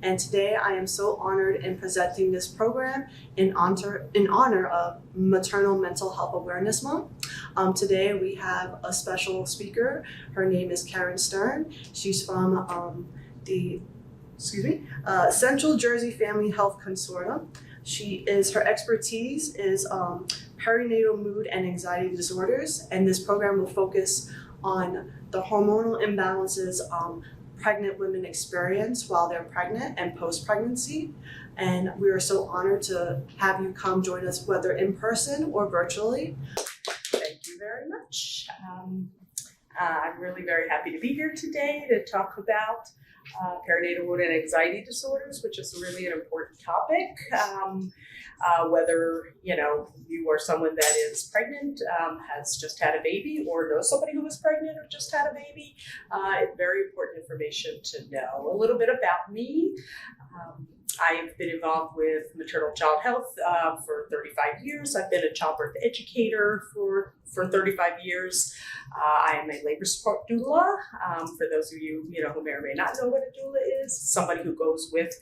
and today I am so honored in presenting this program in honor of Maternal Mental Health Awareness Month. Today we have a special speaker. Her name is Karen Stern. She's from the Central Jersey Family Health Consortium. Her expertise is perinatal mood and anxiety disorders, and this program will focus on the hormonal imbalances pregnant women experience while they're pregnant and post-pregnancy. And we are so honored to have you come join us, whether in person or virtually. Thank you very much. I'm really very happy to be here today to talk about perinatal mood and anxiety disorders, which is really an important topic. Whether you are someone that is pregnant, has just had a baby, or knows somebody who is pregnant or just had a baby, it's very important information to know. A little bit about me. I've been involved with maternal child health for 35 years. I've been a childbirth educator for 35 years. I am a labor support doula. For those of you, who may or may not know what a doula is, somebody who goes with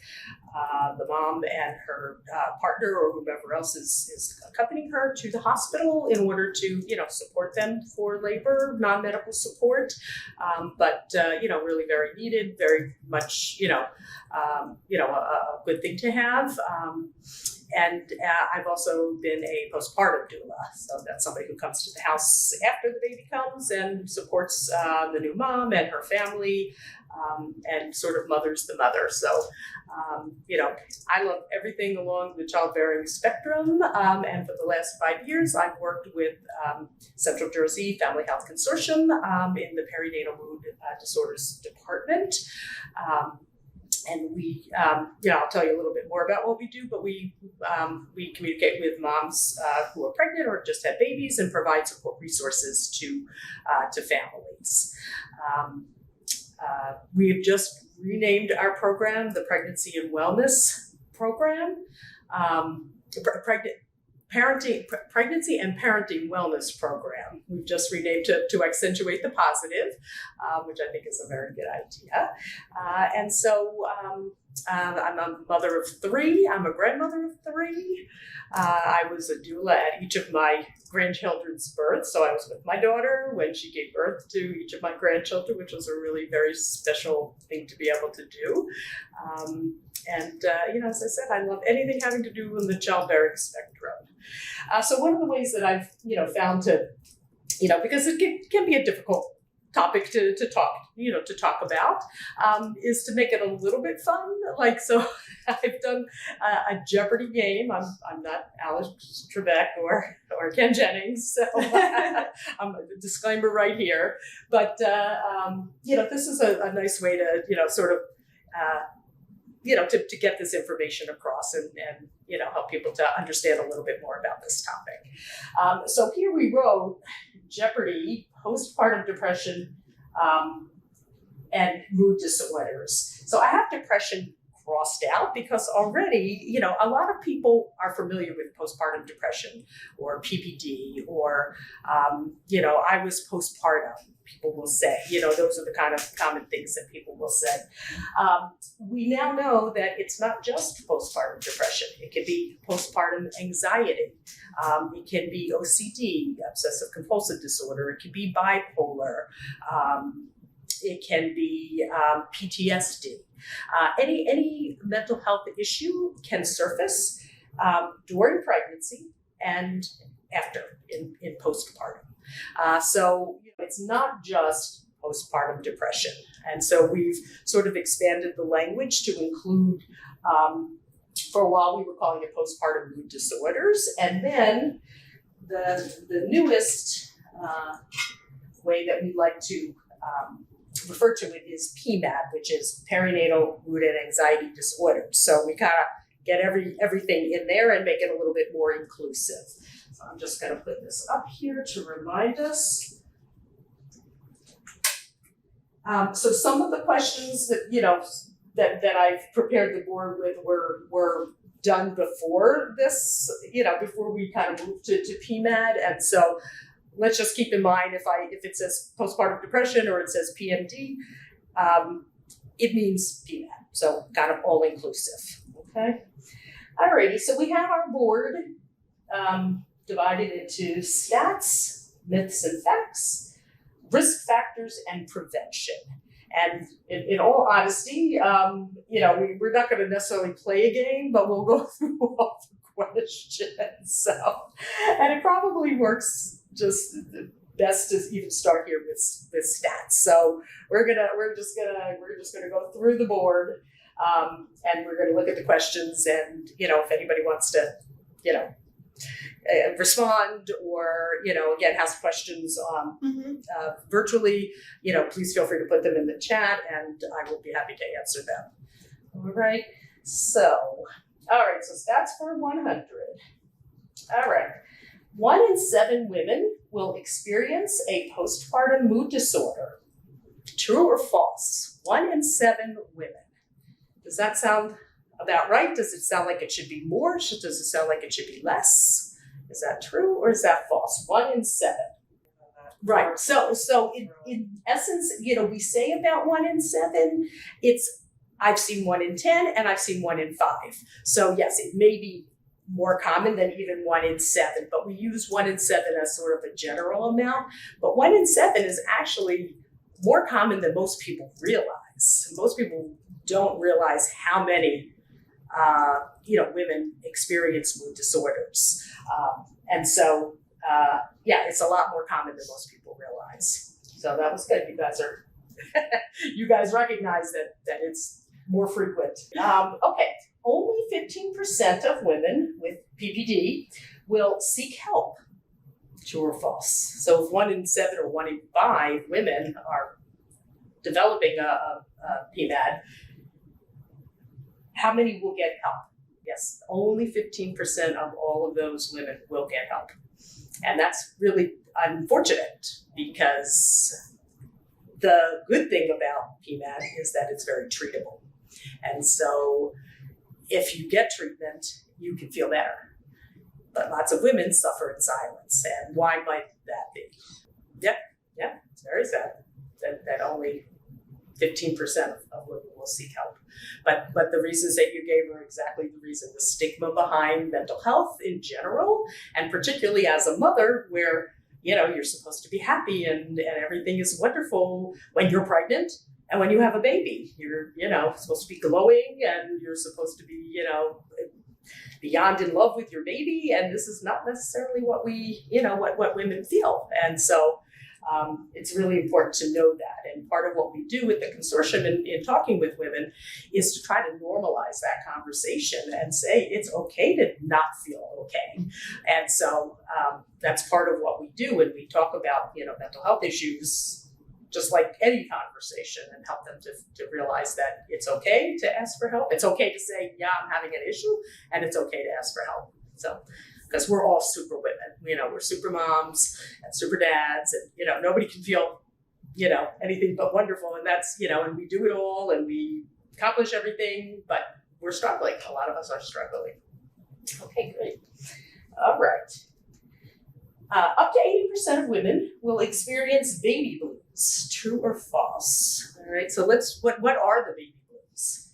the mom and her partner or whomever else is accompanying her to the hospital in order to, support them for labor, non-medical support, but really very needed, very much, a good thing to have. And I've also been a postpartum doula. So that's somebody who comes to the house after the baby comes and supports the new mom and her family, and sort of mothers the mother. So, I love everything along the childbearing spectrum. And for the last 5 years, I've worked with Central Jersey Family Health Consortium in the Perinatal Mood Disorders Department. And we, I'll tell you a little bit more about what we do, but we communicate with moms who are pregnant or just had babies and provide support resources to families. We have just renamed our program the Pregnancy and Wellness Program. Pregnancy and Parenting Wellness Program. We've just renamed to accentuate the positive, which I think is a very good idea. And so I'm a mother of 3. I'm a grandmother of 3. I was a doula at each of my grandchildren's births. So I was with my daughter when she gave birth to each of my grandchildren, which was a really very special thing to be able to do. And as I said, I love anything having to do with the childbearing spectrum. So one of the ways that I've, found to, because it can be a difficult topic to talk about, is to make it a little bit fun. So I've done a Jeopardy game. I'm not Alex Trebek or Ken Jennings, so I'm a disclaimer right here. But this is a nice way to to get this information across and help people to understand a little bit more about this topic. So here we wrote Jeopardy, postpartum depression, and mood disorders. So I have depression crossed out because already, a lot of people are familiar with postpartum depression or PPD or, I was postpartum. People will say, those are the kind of common things that people will say. We now know that it's not just postpartum depression. It can be postpartum anxiety. It can be OCD, obsessive compulsive disorder. It can be bipolar. It can be PTSD. Any mental health issue can surface during pregnancy and after in postpartum. So it's not just postpartum depression. And so we've sort of expanded the language to include, for a while we were calling it postpartum mood disorders. And then the newest way that we like to refer to it is PMAD, which is perinatal mood and anxiety disorders. So we kind of get everything in there and make it a little bit more inclusive. So I'm just going to put this up here to remind us. So some of the questions that that I've prepared the board with were done before this, before we kind of moved to PMAD, and so let's just keep in mind if it says postpartum depression or it says PMD, it means PMAD, so kind of all inclusive. Okay. Alrighty, so we have our board divided into stats, myths and facts, risk factors, and prevention. And in all honesty, we're not going to necessarily play a game, but we'll go through all the questions. So, and it probably works just best to even start here with stats. So we're just gonna go through the board, and we're gonna look at the questions, and if anybody wants to, respond, or again has questions virtually, please feel free to put them in the chat, and I will be happy to answer them. All right. So stats for 100. All right. 1 in 7 women will experience a postpartum mood disorder. True or false? 1 in 7 women. Does that sound about right? Does it sound like it should be more? Does it sound like it should be less? Is that true or is that false? 1 in 7. Right. So in essence, we say about 1 in 7. I've seen 1 in 10 and I've seen 1 in 5. So yes, it may be more common than even 1 in 7, but we use 1 in 7 as sort of a general amount. But 1 in 7 is actually more common than most people realize. Most people don't realize how many women experience mood disorders. And so, it's a lot more common than most people realize. So that was good. You guys recognize that it's more frequent. Okay. Only 15% of women with PPD will seek help. True or false? So if 1 in 7 or 1 in 5 women are developing a PMAD, how many will get help? Yes, only 15% of all of those women will get help. And that's really unfortunate, because the good thing about PMAD is that it's very treatable. And so if you get treatment, you can feel better. But lots of women suffer in silence. And why might that be? Yeah, it's very sad that only 15% of women will seek help. But the reasons that you gave are exactly the reason. The stigma behind mental health in general, and particularly as a mother, where you're supposed to be happy and everything is wonderful when you're pregnant. And when you have a baby, you're, supposed to be glowing, and you're supposed to be, beyond in love with your baby. And this is not necessarily what what women feel. And so it's really important to know that. And part of what we do with the consortium in talking with women is to try to normalize that conversation and say it's okay to not feel okay. And so that's part of what we do when we talk about, mental health issues, just like any conversation, and help them to realize that it's okay to ask for help. It's okay to say, yeah, I'm having an issue, and it's okay to ask for help. So, because we're all super women, we're super moms and super dads, and, nobody can feel, anything but wonderful. And that's, and we do it all, and we accomplish everything, but we're struggling. A lot of us are struggling. Okay, great. All right. Up to 80% of women will experience baby blues. True or false? All right, so what are the baby blues?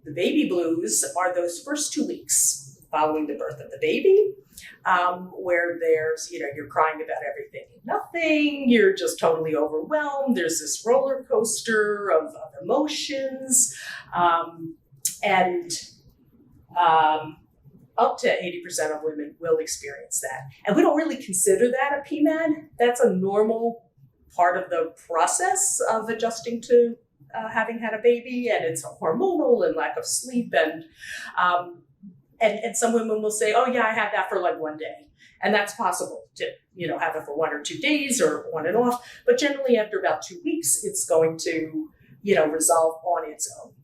The baby blues are those first 2 weeks following the birth of the baby, where there's, you're crying about everything and nothing, you're just totally overwhelmed, there's this roller coaster of emotions, up to 80% of women will experience that. And we don't really consider that a PMAD. That's a normal part of the process of adjusting to having had a baby, and it's hormonal and lack of sleep. And some women will say, oh yeah, I had that for like 1 day. And that's possible to, have it for 1 or 2 days or on and off. But generally after about 2 weeks, it's going to, resolve on its own.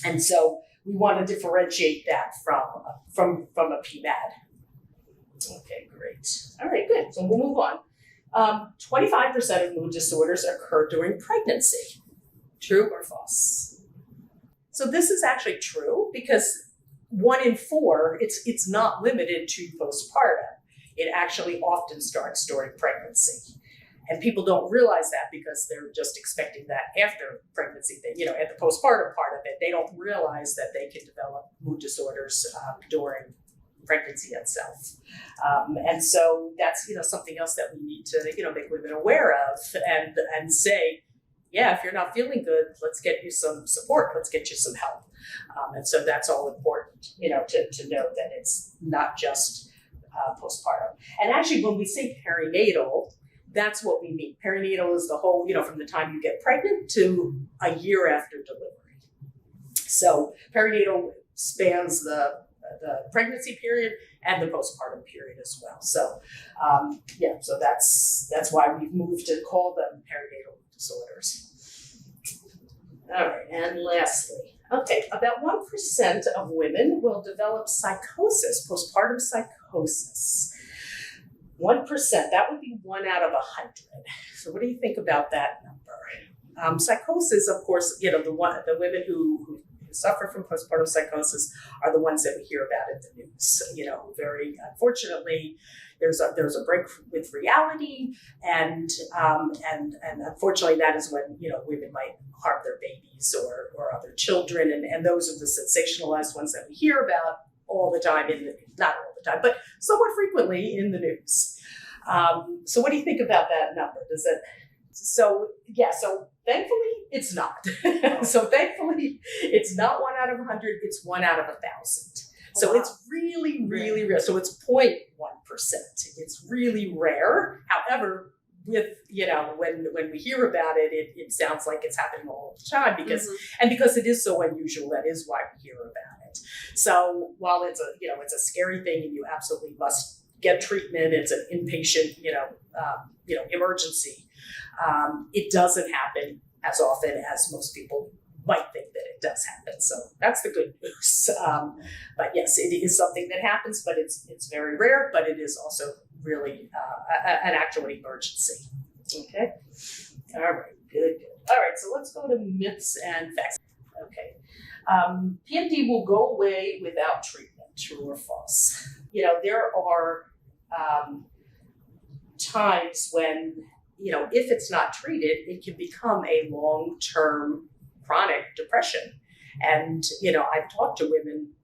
And so we want to differentiate that from a PMAD. Okay, great. All right, good. So we'll move on. 25% of mood disorders occur during pregnancy. True or false? So this is actually true, because 1 in 4, it's not limited to postpartum. It actually often starts during pregnancy. And people don't realize that because they're just expecting that after pregnancy, at the postpartum part of it, they don't realize that they can develop mood disorders during pregnancy itself. And so that's, something else that we need to, make women aware of and say, yeah, if you're not feeling good, let's get you some support, let's get you some help. And so that's all important, to know that it's not just postpartum. And actually, when we say perinatal, that's what we mean. Perinatal is the whole, from the time you get pregnant to a year after delivery. So perinatal spans the pregnancy period and the postpartum period as well. So, so that's why we've moved to call them perinatal disorders. All right, and lastly, about 1% of women will develop psychosis, postpartum psychosis. 1%, that would be 1 out of 100. So what do you think about that number? Psychosis, of course, the women who suffer from postpartum psychosis are the ones that we hear about in the news. Very unfortunately, there's a break with reality, and unfortunately, that is when women might harm their babies or other children, and those are the sensationalized ones that we hear about all the time not all the time, but somewhat frequently in the news. So what do you think about that number? So thankfully it's not. So thankfully it's not 1 out of 100, it's 1 out of 1,000. So it's really, really rare. So it's 0.1%. It's really rare. However, with, when we hear about it, it sounds like it's happening all the time because it is so unusual, that is why we hear about it. So while it's a scary thing and you absolutely must get treatment, it's an inpatient, emergency. It doesn't happen as often as most people might think that it does happen. So that's the good news. But yes, it is something that happens, but it's very rare, but it is also really an actual emergency. Okay. All right. Good. All right. So let's go to myths and facts. Okay. PMD will go away without treatment. True or false? There are times when, if it's not treated, it can become a long-term chronic depression. And, I've talked to women,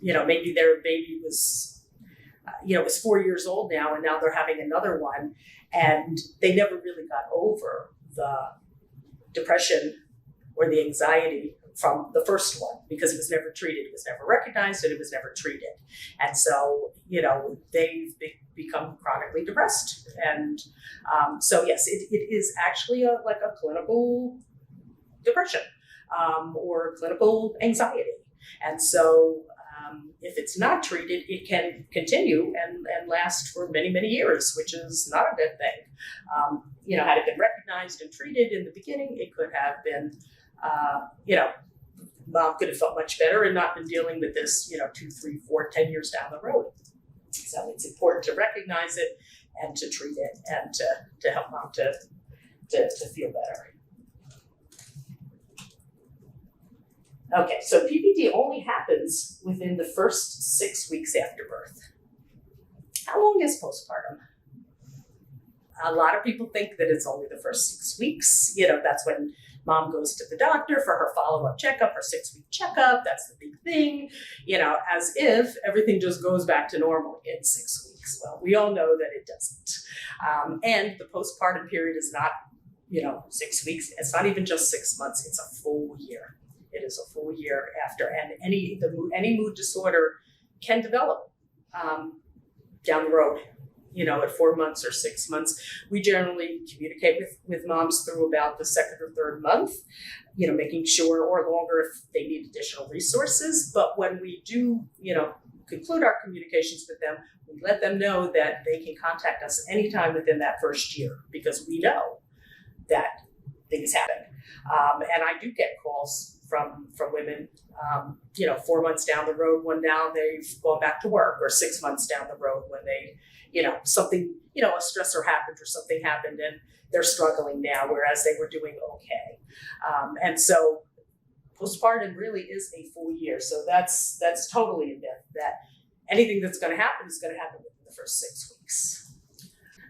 maybe their baby was, was 4 years old now, and now they're having another one, and they never really got over the depression or the anxiety from the first one because it was never treated, it was never recognized, and it was never treated. And so, they've become chronically depressed. And so yes, it is actually like a clinical depression or clinical anxiety. And so if it's not treated, it can continue and last for many, many years, which is not a good thing. Had it been recognized and treated in the beginning, it could have been, mom could have felt much better and not been dealing with this, 2, 3, 4, 10 years down the road. So it's important to recognize it and to treat it and to help mom to feel better. Okay, so PPD only happens within the first 6 weeks after birth. How long is postpartum? A lot of people think that it's only the first 6 weeks. That's when mom goes to the doctor for her follow-up checkup, her 6-week checkup. That's the big thing, as if everything just goes back to normal in 6 weeks. Well, we all know that it doesn't. And the postpartum period is not, 6 weeks. It's not even just 6 months. It's a full year. It is a full year after. And any mood disorder can develop down the road. At 4 months or 6 months. We generally communicate with moms through about the 2nd or 3rd month, making sure, or longer if they need additional resources. But when we do, conclude our communications with them, we let them know that they can contact us anytime within that first year because we know that things happen. And I do get calls from women, 4 months down the road when now they've gone back to work, or 6 months down the road when they, something, a stressor happened or something happened and they're struggling now, whereas they were doing okay. And so postpartum really is a full year. So that's totally a myth that anything that's going to happen is going to happen within the first 6 weeks.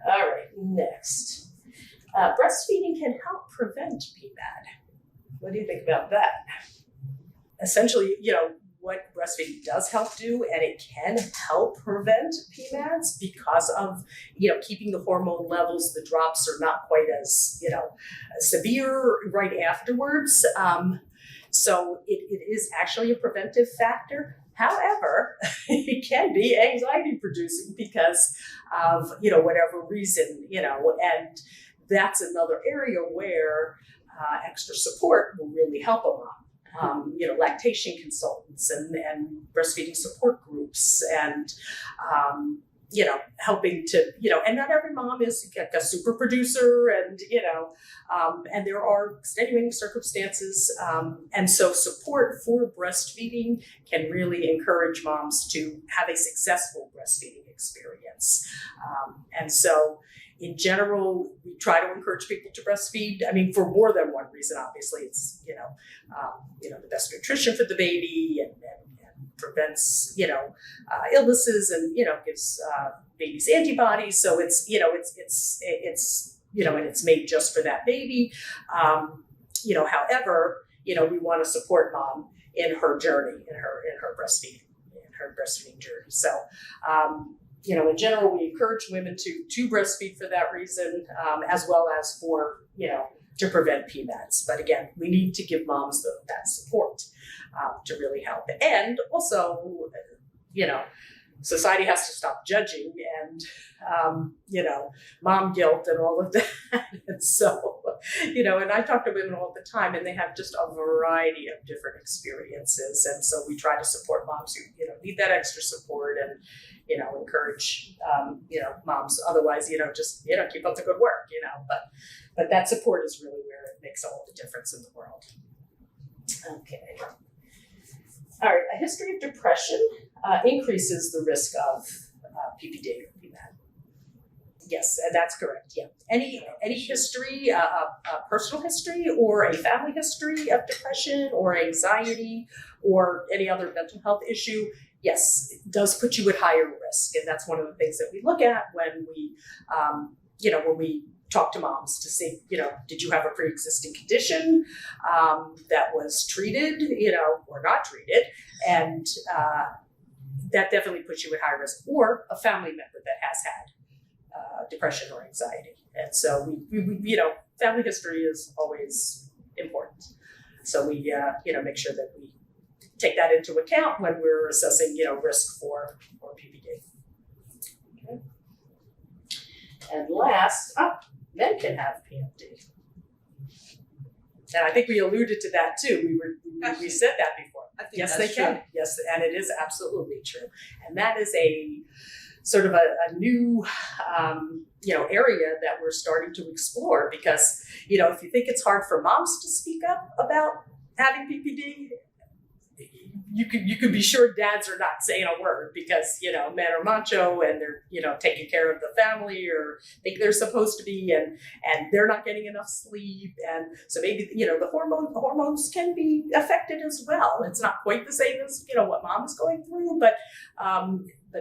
All right, next. Breastfeeding can help prevent PMAD. What do you think about that? Essentially, what breastfeeding does help do, and it can help prevent PMADs because of, keeping the hormone levels, the drops are not quite as, severe right afterwards. So it is actually a preventive factor. However, it can be anxiety producing because of, whatever reason, and that's another area where extra support will really help a mom. Lactation consultants and breastfeeding support groups and, helping to, and not every mom is a super producer and there are extenuating circumstances. And so support for breastfeeding can really encourage moms to have a successful breastfeeding experience. And so in general, we try to encourage people to breastfeed. I mean, for more than one reason, obviously, it's, the best nutrition for the baby and prevents, illnesses and, gives babies antibodies. So it's, and it's made just for that baby. However, we want to support mom in her journey, in her breastfeeding journey. So, in general, we encourage women to breastfeed for that reason, as well as for, to prevent PMADs. But again, we need to give moms that support to really help. And also, society has to stop judging and, mom guilt and all of that. And so, and I talk to women all the time and they have just a variety of different experiences. And so we try to support moms who, need that extra support and, encourage, moms otherwise, just, keep up the good work, but that support is really where it makes all the difference in the world. Okay. All right, a history of depression increases the risk of PPD or PMAD. Yes, that's correct. Yeah, any history, a personal history, or a family history of depression or anxiety or any other mental health issue, yes, it does put you at higher risk, and that's one of the things that we look at when we, when we talk to moms to see, did you have a pre-existing condition that was treated, or not treated, and that definitely puts you at high risk, or a family member that has had depression or anxiety. And so we family history is always important. So we, make sure that we take that into account when we're assessing, risk for PPD. Okay. And last, men can have PMD. And I think we alluded to that too. We said that before. I think yes, that's they can. true. Yes, and it is absolutely true. And that is a sort of a new, area that we're starting to explore because, if you think it's hard for moms to speak up about having PPD, you could be sure dads are not saying a word because, men are macho and they're, taking care of the family or think they're supposed to be and they're not getting enough sleep. And so maybe, the hormones can be affected as well. It's not quite the same as, what mom is going through, but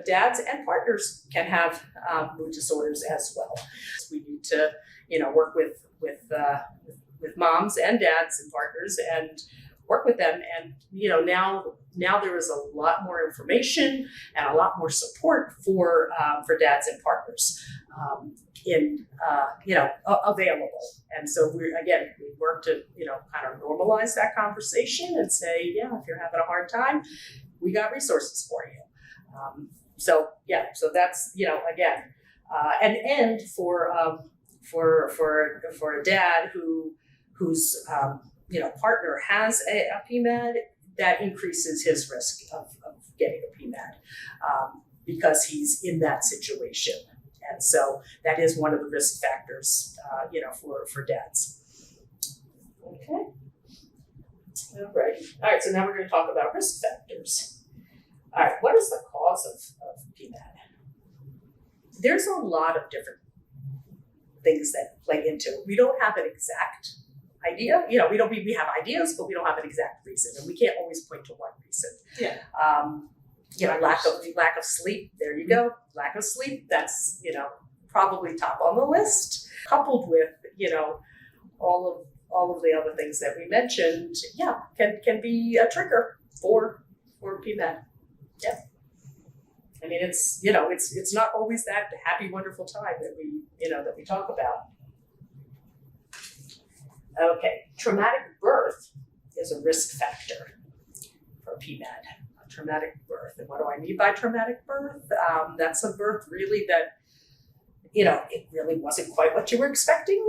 dads and partners can have mood disorders as well. So we need to, work with moms and dads and partners and work with them. And, now there is a lot more information and a lot more support for dads and partners available. And so we work to, kind of normalize that conversation and say, if you're having a hard time, we got resources for you. So that's, and for a dad whose partner has a PMAD, that increases his risk of getting a PMAD because he's in that situation. And so that is one of the risk factors, for dads. Okay. All right, so now we're going to talk about risk factors. All right, what is the cause of PMAD? There's a lot of different things that play into it. We don't have an exact idea. We have ideas, but we don't have an exact reason, and we can't always point to one reason. Yeah. Lack of sleep. There you go. Lack of sleep. That's probably top on the list, coupled with, all of the other things that we mentioned, can be a trigger for PMAD. Yeah. I mean, it's not always that happy, wonderful time that we talk about. Okay, traumatic birth is a risk factor for PMAD. A traumatic birth, and what do I mean by traumatic birth? That's a birth really that, it really wasn't quite what you were expecting.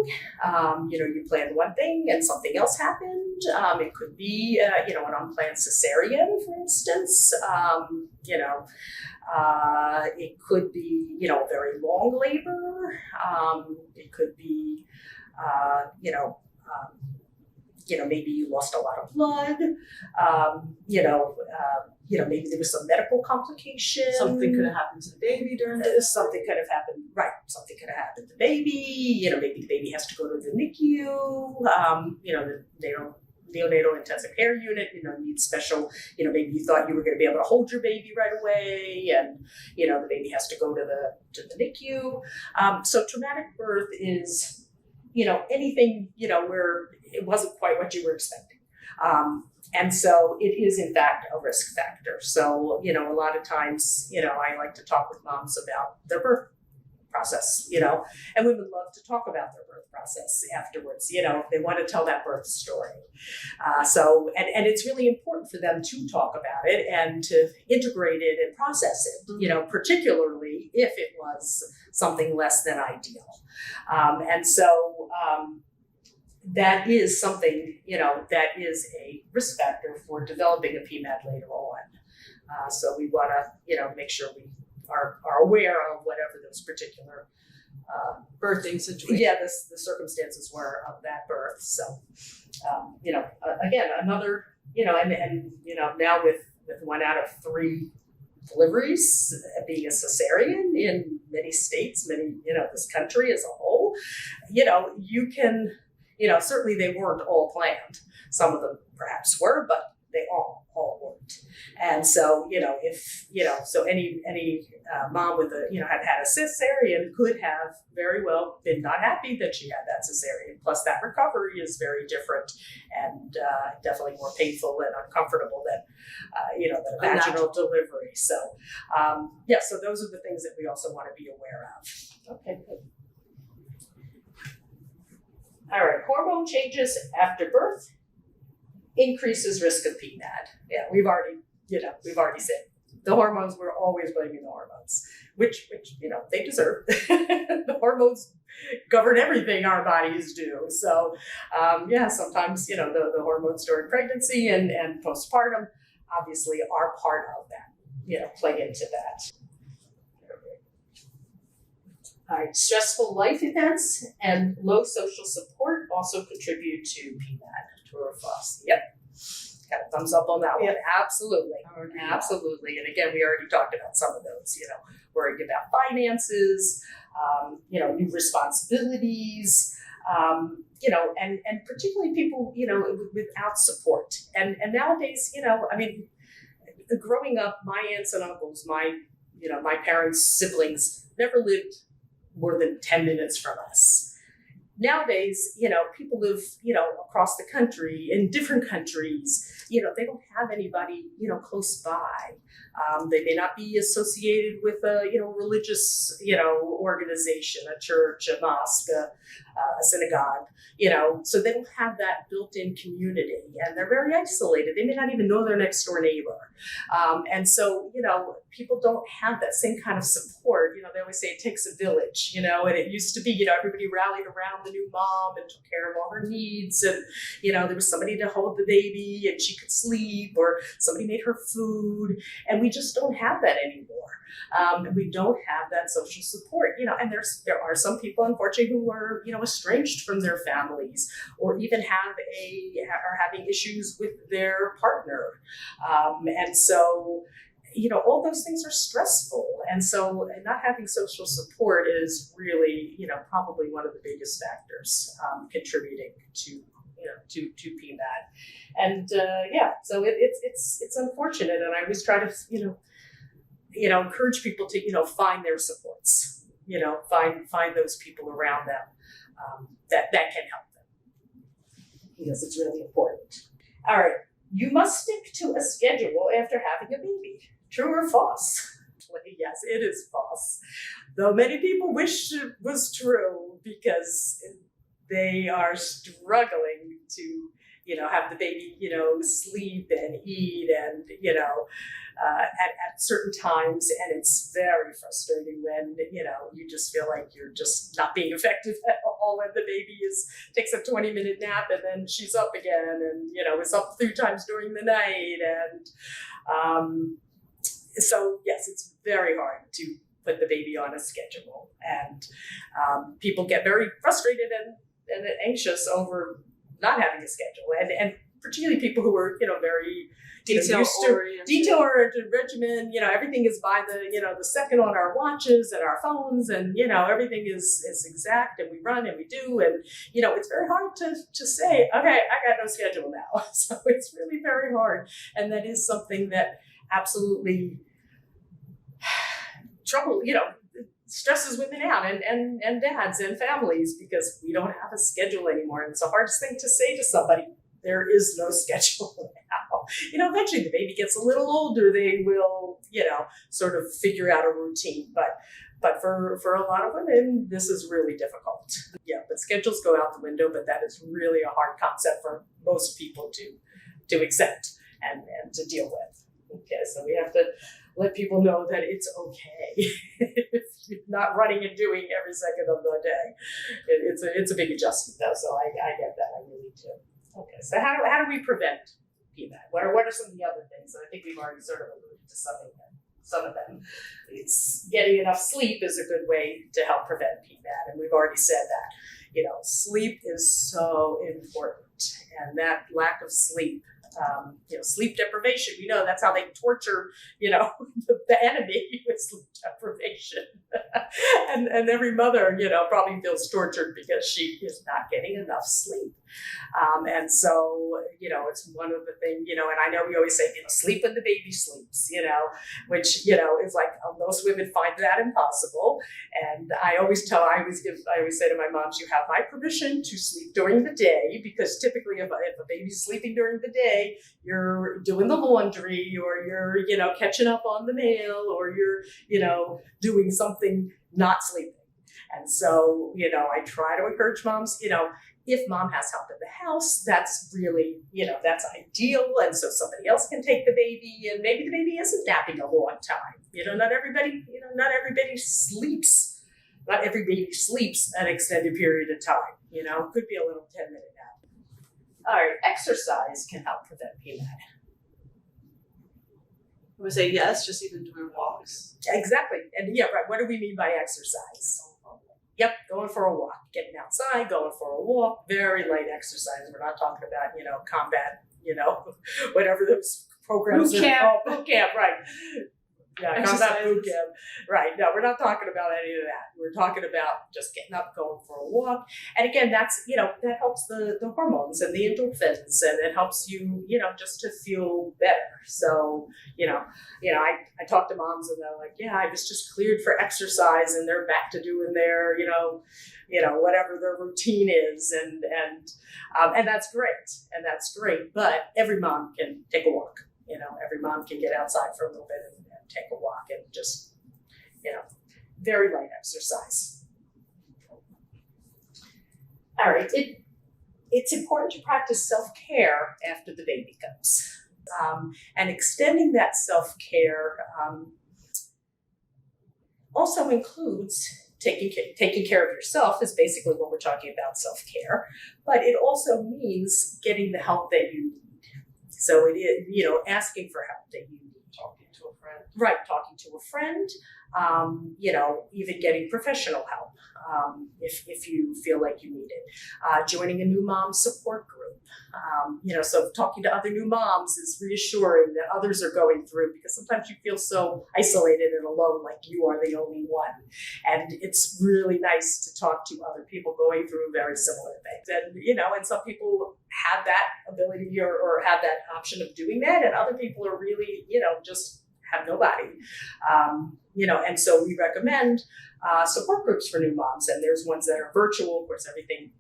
You planned one thing and something else happened. It could be, an unplanned cesarean, for instance. It could be, a very long labor. It could be, maybe you lost a lot of blood. Maybe there was some medical complication. Something could have happened to the baby during this. Something could have happened, right. Something could have happened to the baby. Maybe the baby has to go to the NICU. The neonatal intensive care unit, needs special, maybe you thought you were going to be able to hold your baby right away, and, the baby has to go to the NICU. So traumatic birth is, anything, where it wasn't quite what you were expecting. And so it is, in fact, a risk factor. So, a lot of times, I like to talk with moms about their birth process, and we would love to talk about their birth process afterwards, if they want to tell that birth story. And it's really important for them to talk about it and to integrate it and process it, particularly if it was something less than ideal. That is something, that is a risk factor for developing a PMAD later on. So we want to, make sure we are aware of whatever those particular birthing situation. Yeah, the circumstances were of that birth. So, again, another, and now with 1 out of 3 deliveries being a cesarean in many states, this country as a whole, you can, certainly they weren't all planned. Some of them perhaps were, but they all weren't. And so, so any mom with had a cesarean could have very well been not happy that she had that cesarean. Plus that recovery is very different and definitely more painful and uncomfortable than, than a vaginal delivery. So, so those are the things that we also want to be aware of. Okay, good. All right, hormone changes after birth increases risk of PMAD. Yeah, we've already said the hormones, we're always blaming the hormones, which they deserve. The hormones govern everything our bodies do. So, sometimes, the hormones during pregnancy and postpartum obviously are part of that, play into that. All right, stressful life events and low social support also contribute to PMAD, Tour of Foss. Yep. Got a thumbs up on that one. Absolutely. Absolutely. And again, we already talked about some of those, worrying about finances, new responsibilities, and particularly people, without support. And nowadays, growing up, my aunts and uncles, my parents' siblings never lived more than 10 minutes from us. Nowadays, people live, across the country, in different countries. They don't have anybody, close by. They may not be associated with a, religious, organization, a church, a mosque, a synagogue, so they don't have that built-in community, and they're very isolated. They may not even know their next door neighbor. And so, people don't have that same kind of support. They always say it takes a village, and it used to be, everybody rallied around the new mom and took care of all her needs. And, there was somebody to hold the baby and she could sleep, or somebody made her food. And we just don't have that anymore. We don't have that social support, and there are some people, unfortunately, who are, estranged from their families, or even are having issues with their partner. And so, all those things are stressful. And so not having social support is really, probably one of the biggest factors contributing to PMAD. And so it's unfortunate. And I always try to, encourage people to, find their supports, find those people around them that can help them, because it's really important. All right, you must stick to a schedule after having a baby. True or false? Yes, it is false. Though many people wish it was true, because they are struggling to, have the baby, sleep and eat and, at certain times. And it's very frustrating when, you just feel like you're just not being effective at all when the baby takes a 20-minute nap and then she's up again and, is up 3 times during the night. And so, yes, it's very hard to put the baby on a schedule. And people get very frustrated and anxious over not having a schedule, and particularly people who are very detail-oriented regimen. Everything is by the second on our watches and our phones, and everything is exact, and we run and we do, and it's very hard to say, okay, I got no schedule now. So it's really very hard, and that is something that absolutely stresses women out, and dads and families, because we don't have a schedule anymore. And it's the hardest thing to say to somebody, there is no schedule now. Eventually the baby gets a little older, they will, sort of figure out a routine. But for a lot of women, this is really difficult. Yeah, but schedules go out the window, but that is really a hard concept for most people to accept and to deal with. Okay, so we have to let people know that it's okay if you're not running and doing every second of the day. It's a big adjustment, though, so I get that. I really do. Okay, so how do we prevent PMAD? What are some of the other things? I think we've already sort of alluded to some of them. It's getting enough sleep is a good way to help prevent PMAD, and we've already said that. Sleep is so important, and that lack of sleep. Sleep deprivation, we know that's how they torture, the enemy with sleep deprivation. and every mother, probably feels tortured because she is not getting enough sleep. And so, it's one of the things, and I know we always say, sleep when the baby sleeps, which, is like, most women find that impossible. And I always say to my moms, you have my permission to sleep during the day, because typically if a baby's sleeping during the day, you're doing the laundry, or you're, catching up on the mail, or you're, doing something not sleeping. And so, I try to encourage moms, if mom has help in the house, that's really, that's ideal. And so somebody else can take the baby, and maybe the baby isn't napping a long time. Not everybody sleeps. Not every baby sleeps an extended period of time. Could be a little 10-minute nap. All right, exercise can help prevent PMAD. I would say yes, just even doing walks. Exactly. And yeah, right. What do we mean by exercise? Yep, going for a walk, getting outside, going for a walk, very light exercise. We're not talking about, combat, whatever those programs are. Boot camp, right. Yeah, combat boot camp. Right. No, we're not talking about any of that. We're talking about just getting up, going for a walk. And again, that's, that helps the hormones and the endorphins, and it helps you, just to feel better. So, I talk to moms and they're like, yeah, I was just cleared for exercise, and they're back to doing their, whatever their routine is. And that's great. And that's great. But every mom can take a walk. Every mom can get outside for a little bit and take a walk, and just, very light exercise. All right, it's important to practice self-care after the baby comes. And extending that self-care also includes taking care of yourself, is basically what we're talking about, self-care, but it also means getting the help that you need. So it is, asking for help that you need. Talking to a friend. Right, talking to a friend, even getting professional help if you feel like you need it. Joining a new mom support group. So talking to other new moms is reassuring that others are going through, because sometimes you feel so isolated and alone, like you are the only one. And it's really nice to talk to other people going through very similar things. And, and some people have that ability or have that option of doing that, and other people are really, just have nobody. And so we recommend support groups for new moms, and there's ones that are virtual. Of course, everything,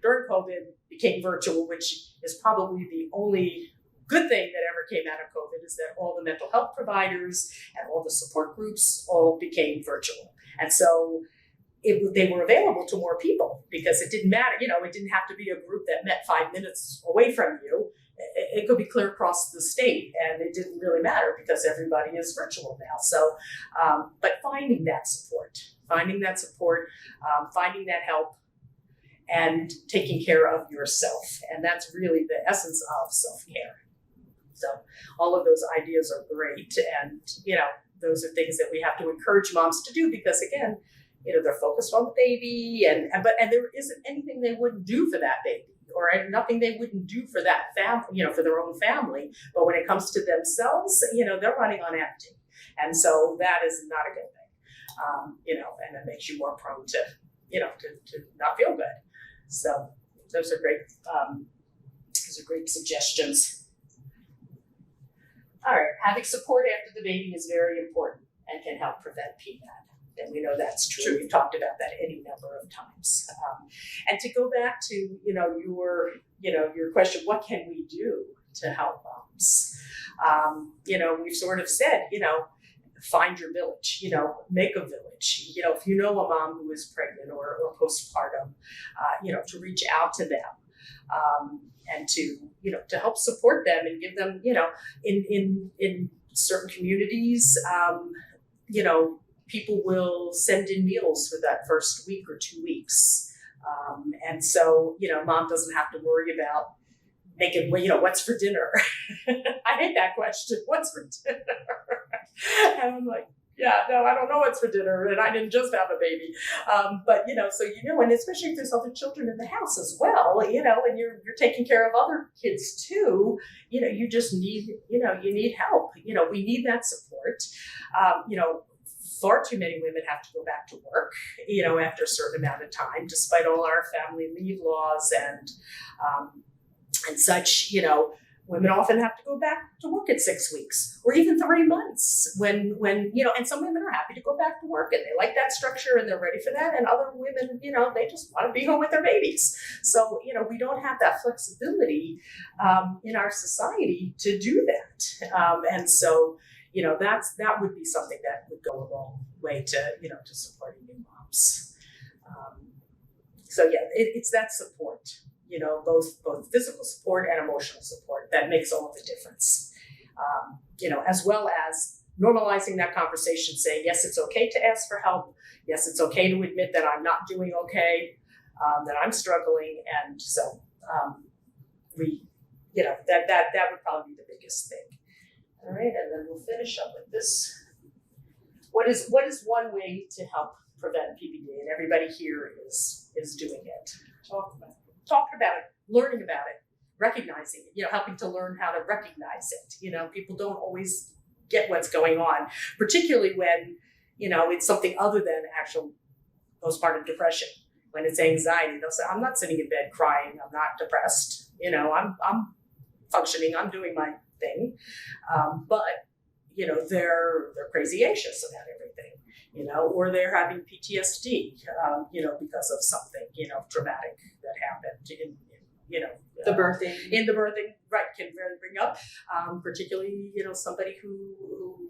during COVID became virtual, which is probably the only good thing that ever came out of COVID, is that all the mental health providers and all the support groups all became virtual. And so they were available to more people because it didn't matter, it didn't have to be a group that met 5 minutes away from you. It could be clear across the state, and it didn't really matter because everybody is virtual now. So, but finding that support, finding that help, and taking care of yourself. And that's really the essence of self-care. So all of those ideas are great. And, those are things that we have to encourage moms to do because, again, they're focused on the baby, but there isn't anything they wouldn't do for that baby, or nothing they wouldn't do for that family, for their own family. But when it comes to themselves, they're running on empty. And so that is not a good thing, and it makes you more prone to, to not feel good. So those are great suggestions. All right, having support after the baby is very important and can help prevent PMAD. And we know that's true. We've talked about that any number of times. And to go back to, your question, what can we do to help moms? We've sort of said, find your village, make a village. If you know a mom who is pregnant or postpartum, to reach out to them, and to help support them and give them, in certain communities, people will send in meals for that first week or 2 weeks. And so, mom doesn't have to worry about making, what's for dinner? I hate that question. What's for dinner? And I'm like, yeah, no, I don't know what's for dinner, and I didn't just have a baby. But, and especially if there's other children in the house as well, and you're taking care of other kids too, you just need, you need help. We need that support. Far too many women have to go back to work, after a certain amount of time, despite all our family leave laws and such, women often have to go back to work at 6 weeks or even 3 months when, and some women are happy to go back to work and they like that structure and they're ready for that. And other women, they just want to be home with their babies. So, we don't have that flexibility in our society to do that. And so, that would be something that would go a long way to supporting new moms. It's that support, both physical support and emotional support that makes all of the difference. As well as normalizing that conversation, saying, yes, it's okay to ask for help. Yes, it's okay to admit that I'm not doing okay, that I'm struggling. And so that would probably be the biggest thing. All right, and then we'll finish up with this. What is one way to help prevent PPD? And everybody here is doing it. Talking about it, learning about it, recognizing it, helping to learn how to recognize it. People don't always get what's going on, particularly when, it's something other than actual postpartum depression. When it's anxiety, they'll say, I'm not sitting in bed crying, I'm not depressed, I'm functioning, I'm doing my thing. But, they're crazy anxious about everything, or they're having PTSD, because of something, traumatic that happened in the birthing, right, can very bring up, particularly, somebody who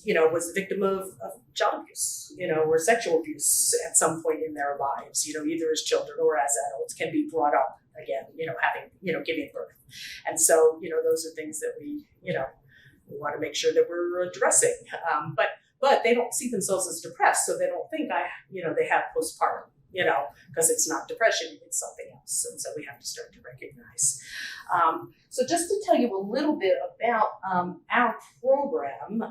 was the victim of child abuse, or sexual abuse at some point in their lives, either as children or as adults, can be brought up again, having, giving birth. And so, those are things that we want to make sure that we're addressing. But they don't see themselves as depressed, so they don't think they have postpartum, because it's not depression, it's something else. And so we have to start to recognize. So just to tell you a little bit about our program,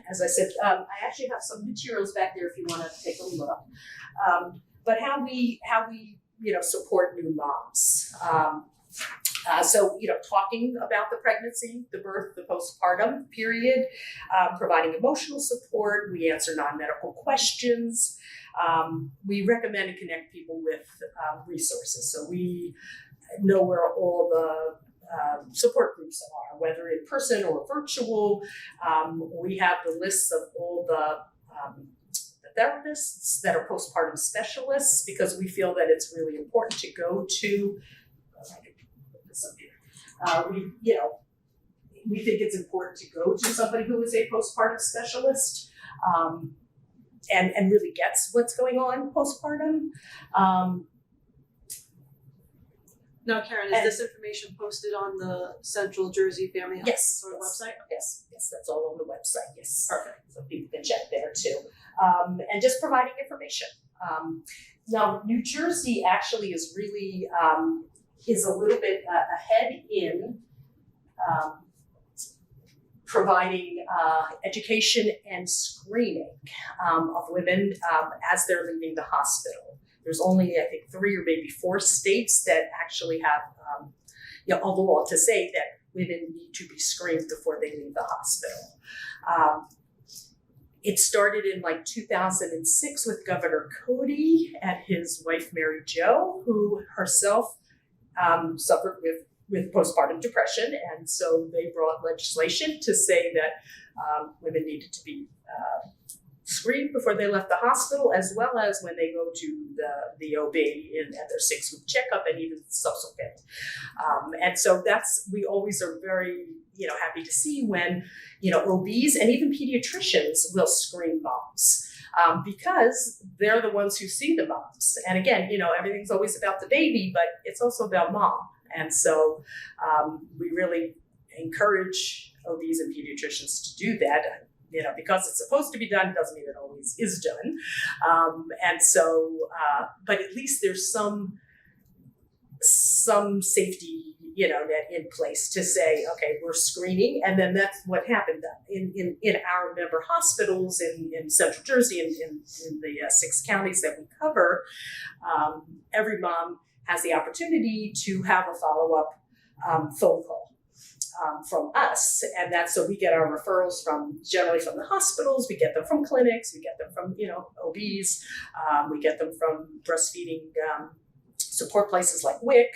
as I said, I actually have some materials back there if you want to take a look. But how we support new moms. Talking about the pregnancy, the birth, the postpartum period, providing emotional support. We answer non-medical questions. We recommend and connect people with resources. So we know where all the support groups are, whether in person or virtual. We have the lists of all the therapists that are postpartum specialists, because we feel that it's really important to go to, we think it's important to go to somebody who is a postpartum specialist and really gets what's going on postpartum. Now, Karen, is this information posted on the Central Jersey Family Health Consortium website? Yes, that's all on the website, yes. Perfect. So people can check there too. And just providing information. Now, New Jersey actually is really, is a little bit ahead in providing education and screening of women as they're leaving the hospital. There's only, I think, 3 or maybe 4 states that actually have a law to say that women need to be screened before they leave the hospital. It started in like 2006 with Governor Cody and his wife, Mary Jo, who herself suffered with postpartum depression. And so they brought legislation to say that women needed to be screened before they left the hospital, as well as when they go to the OB at their 6-week checkup and even subsequent. And so we always are very, happy to see when, OBs and even pediatricians will screen moms. Because they're the ones who see the moms. And again, everything's always about the baby, but it's also about mom. And so we really encourage OBs and pediatricians to do that. Because it's supposed to be done doesn't mean it always is done. And so, but at least there's some safety, net in place to say, okay, we're screening. And then that's what happened in our member hospitals in Central Jersey and in the 6 counties that we cover. Every mom has the opportunity to have a follow-up phone call from us, and that's so we get our referrals generally from the hospitals, we get them from clinics, we get them from OBs, we get them from breastfeeding support places like WIC,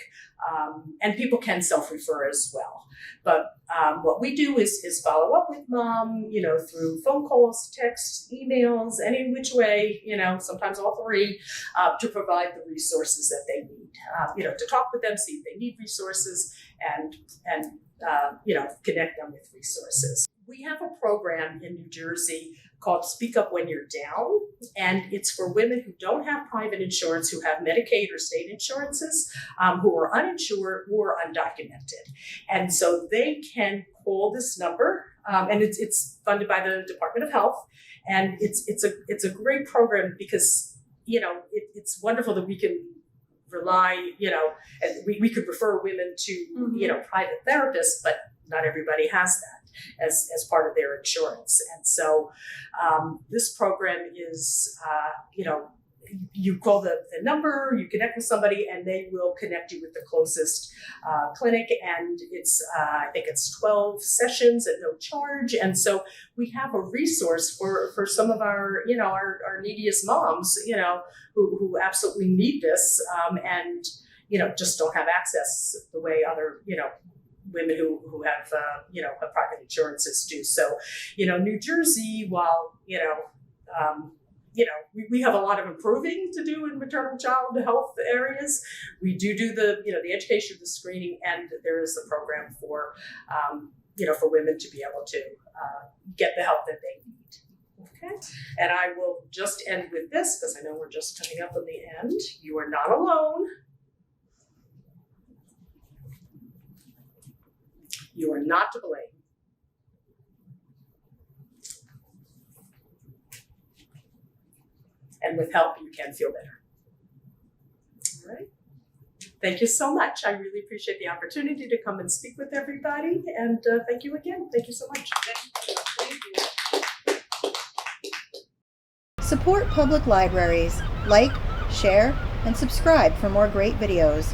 and people can self-refer as well. But what we do is follow up with mom, through phone calls, texts, emails, any which way, sometimes all 3, to provide the resources that they need, to talk with them, see if they need resources, and connect them with resources. We have a program in New Jersey called Speak Up When You're Down, and it's for women who don't have private insurance, who have Medicaid or state insurances, who are uninsured or undocumented. And so they can call this number, and it's funded by the Department of Health, and it's a great program because it's wonderful that we can rely, and we could refer women to, private therapists, but not everybody has that as part of their insurance. And so this program is, you call the number, you connect with somebody, and they will connect you with the closest clinic. And it's, I think it's 12 sessions at no charge. And so we have a resource for some of our, our neediest moms, who absolutely need this, and, just don't have access the way other, women who have, have private insurances do. So, New Jersey, while, we have a lot of improving to do in maternal child health areas. We do the, the education, the screening, and there is a program for, for women to be able to get the help that they need. Okay. And I will just end with this because I know we're just coming up on the end. You are not alone. You are not to blame. And with help, you can feel better. All right. Thank you so much. I really appreciate the opportunity to come and speak with everybody. And thank you again. Thank you so much. Thank you. Support public libraries. Like, share, and subscribe for more great videos.